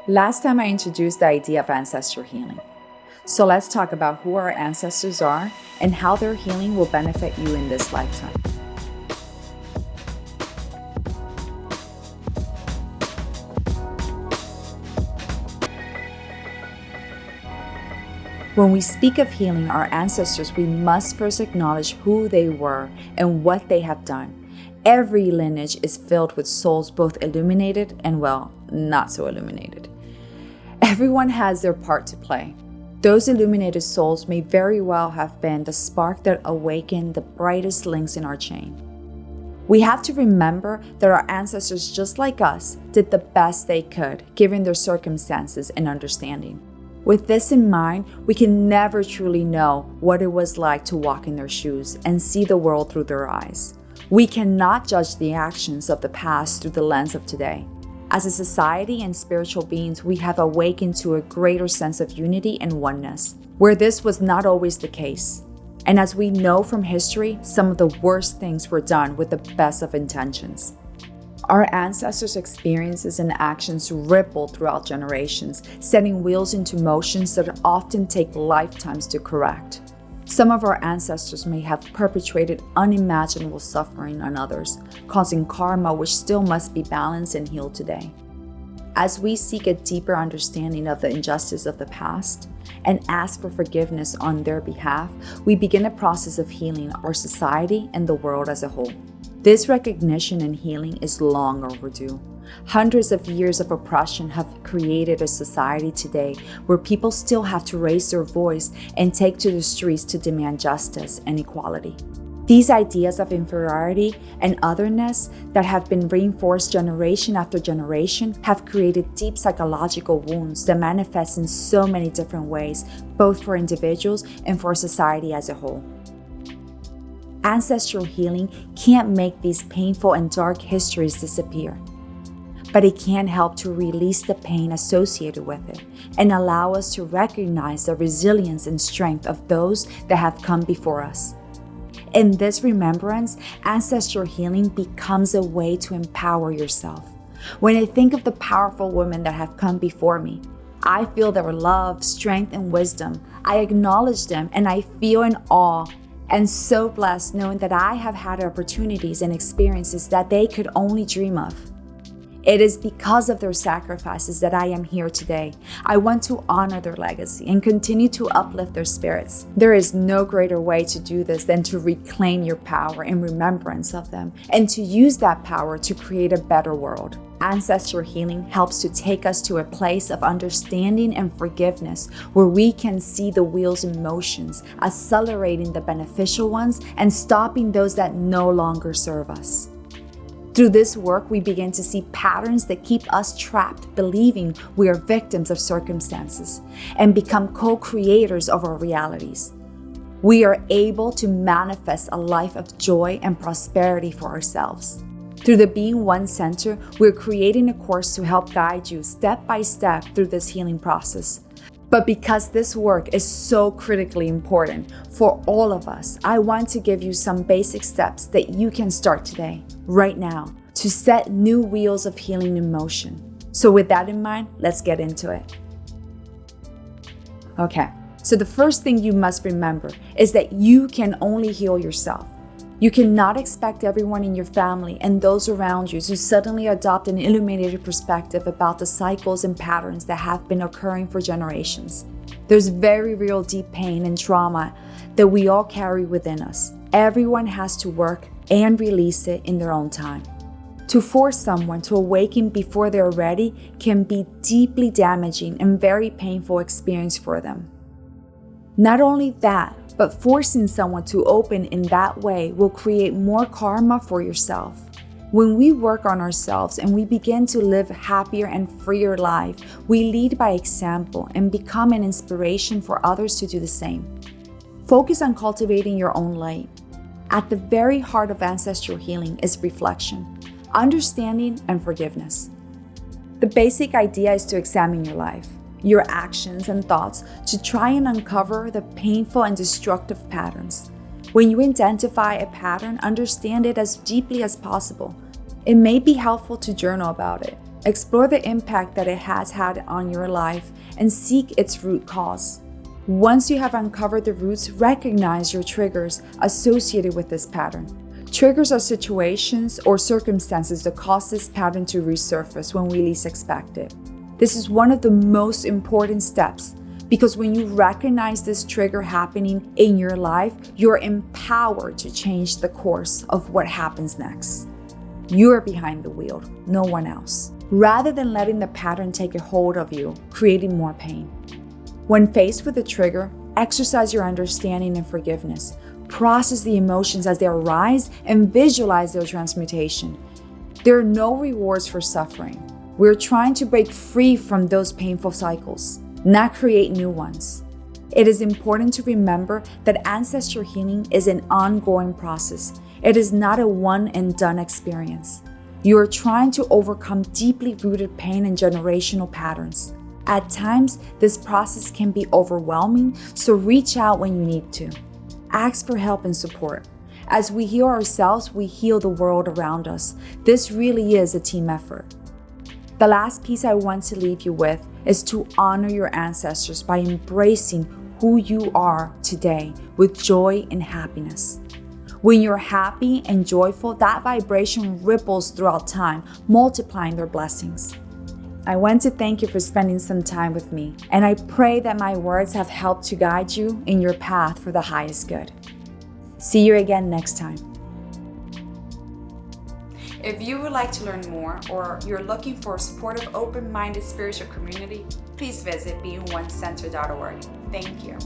Last time I introduced the idea of ancestral healing. So let's talk about who our ancestors are and how their healing will benefit you in this lifetime. When we speak of healing our ancestors, we must first acknowledge who they were and what they have done. Every lineage is filled with souls both illuminated and, well, not so illuminated. Everyone has their part to play. Those illuminated souls may very well have been the spark that awakened the brightest links in our chain. We have to remember that our ancestors, just like us, did the best they could given their circumstances and understanding. With this in mind, we can never truly know what it was like to walk in their shoes and see the world through their eyes. We cannot judge the actions of the past through the lens of today. As a society and spiritual beings, we have awakened to a greater sense of unity and oneness, where this was not always the case. And as we know from history, some of the worst things were done with the best of intentions. Our ancestors' experiences and actions ripple throughout generations, setting wheels into motions that often take lifetimes to correct. Some of our ancestors may have perpetrated unimaginable suffering on others, causing karma which still must be balanced and healed today. As we seek a deeper understanding of the injustice of the past and ask for forgiveness on their behalf, we begin a process of healing our society and the world as a whole. This recognition and healing is long overdue. Hundreds of years of oppression have created a society today where people still have to raise their voice and take to the streets to demand justice and equality. These ideas of inferiority and otherness that have been reinforced generation after generation have created deep psychological wounds that manifest in so many different ways, both for individuals and for society as a whole. Ancestral healing can't make these painful and dark histories disappear, but it can help to release the pain associated with it and allow us to recognize the resilience and strength of those that have come before us. In this remembrance, ancestral healing becomes a way to empower yourself. When I think of the powerful women that have come before me, I feel their love, strength, and wisdom. I acknowledge them and I feel in awe and so blessed knowing that I have had opportunities and experiences that they could only dream of. It is because of their sacrifices that I am here today. I want to honor their legacy and continue to uplift their spirits. There is no greater way to do this than to reclaim your power in remembrance of them and to use that power to create a better world. Ancestral healing helps to take us to a place of understanding and forgiveness where we can see the wheels in motions, accelerating the beneficial ones and stopping those that no longer serve us. Through this work, we begin to see patterns that keep us trapped, believing we are victims of circumstances, and become co-creators of our realities. We are able to manifest a life of joy and prosperity for ourselves. Through the Being One Center, we're creating a course to help guide you step by step through this healing process. But because this work is so critically important for all of us, I want to give you some basic steps that you can start today, right now, to set new wheels of healing in motion. So with that in mind, let's get into it. Okay, so the first thing you must remember is that you can only heal yourself. You cannot expect everyone in your family and those around you to suddenly adopt an illuminated perspective about the cycles and patterns that have been occurring for generations. There's very real deep pain and trauma that we all carry within us. Everyone has to work and release it in their own time. To force someone to awaken before they're ready can be deeply damaging and very painful experience for them. Not only that, but forcing someone to open in that way will create more karma for yourself. When we work on ourselves and we begin to live a happier and freer life, we lead by example and become an inspiration for others to do the same. Focus on cultivating your own light. At the very heart of ancestral healing is reflection, understanding, and forgiveness. The basic idea is to examine your life, your actions and thoughts to try and uncover the painful and destructive patterns. When you identify a pattern, understand it as deeply as possible. It may be helpful to journal about it. Explore the impact that it has had on your life and seek its root cause. Once you have uncovered the roots, recognize your triggers associated with this pattern. Triggers are situations or circumstances that cause this pattern to resurface when we least expect it. This is one of the most important steps because when you recognize this trigger happening in your life, you're empowered to change the course of what happens next. You're behind the wheel, no one else. Rather than letting the pattern take a hold of you, creating more pain. When faced with a trigger, exercise your understanding and forgiveness. Process the emotions as they arise and visualize their transmutation. There are no rewards for suffering. We're trying to break free from those painful cycles, not create new ones. It is important to remember that ancestral healing is an ongoing process. It is not a one and done experience. You are trying to overcome deeply rooted pain and generational patterns. At times, this process can be overwhelming, so reach out when you need to. Ask for help and support. As we heal ourselves, we heal the world around us. This really is a team effort. The last piece I want to leave you with is to honor your ancestors by embracing who you are today with joy and happiness. When you're happy and joyful, that vibration ripples throughout time, multiplying their blessings. I want to thank you for spending some time with me, and I pray that my words have helped to guide you in your path for the highest good. See you again next time. If you would like to learn more or you're looking for a supportive, open-minded spiritual community, please visit beingonecenter.org. Thank you.